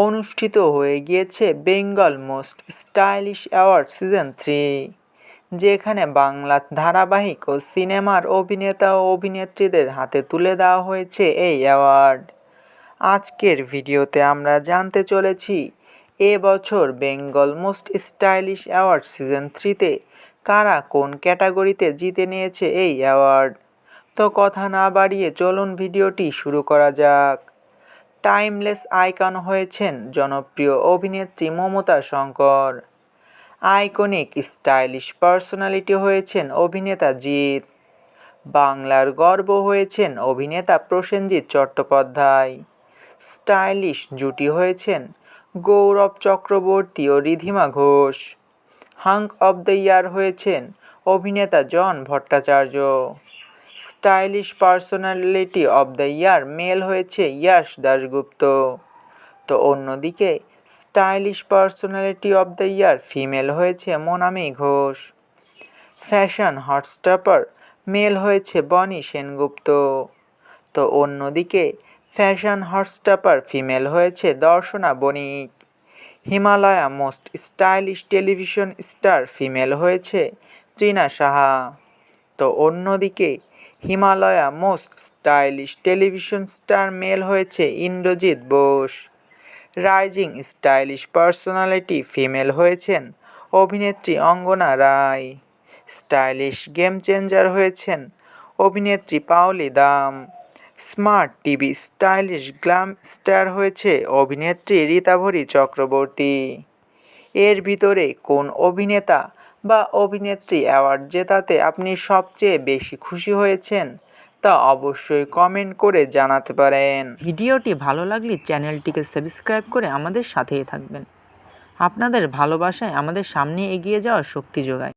অনুষ্ঠিত হয়ে গিয়েছে Bengal most stylish award season 3, যেখানে বাংলা ধারাবাহিক ও সিনেমার অভিনেতা ও অভিনেত্রীদের হাতে তুলে দেওয়া হয়েছে এই অ্যাওয়ার্ড। আজকের ভিডিওতে আমরা জানতে চলেছি এবছর Bengal most stylish award season 3তে কারা কোন ক্যাটাগরিতে জিতে নিয়েছে এই অ্যাওয়ার্ড। তো কথা না বাড়িয়ে চলুন ভিডিওটি শুরু করা যাক। টাইমলেস আইকন হয়েছেন জনপ্রিয় অভিনেত্রী Mamata Shankar. Iconic stylish personality হয়েছেন অভিনেতা জিৎ। বাংলার গর্ব হয়েছেন অভিনেতা প্রসেনজিৎ চট্টোপাধ্যায়। স্টাইলিশ জুটি হয়েছেন গৌরব চক্রবর্তী ও Riddhima Ghosh. Hunk of the year হয়েছেন অভিনেতা John Bhattacharya. Stylish personality of the year male হয়েছে ইয়াশ দাশগুপ্ত। তো অন্যদিকে stylish personality of the year female হয়েছে Monami Ghosh. Fashion showstopper male হয়েছে বনি সেনগুপ্ত। তো অন্যদিকে ফ্যাশন হটস্টপার ফিমেল হয়েছে Darshana Banik. Himalaya most stylish television star female হয়েছে তৃণা সাহা। তো অন্যদিকে Himalaya most stylish television star male হয়েছে Indrajit Bose. Rising stylish personality female হয়েছেন অভিনেত্রী অঙ্গনা রায়। স্টাইলিশ গেম চেঞ্জার হয়েছেন অভিনেত্রী পাওলি দাম। Smart TV stylish glam star হয়েছে অভিনেত্রী রীতাভরি চক্রবর্তী। এর ভিতরে কোন অভিনেতা বা অভিনেত্রী অ্যাওয়ার্ড জেতাতে আপনি সবচেয়ে বেশি খুশি হয়েছেন তা অবশ্যই কমেন্ট করে জানাতে পারেন। ভিডিওটি ভালো লাগলে চ্যানেলটিকে সাবস্ক্রাইব করে আমাদের সাথেই থাকবেন। আপনাদের ভালোবাসায় আমাদের সামনে এগিয়ে যাওয়ার শক্তি যোগায়।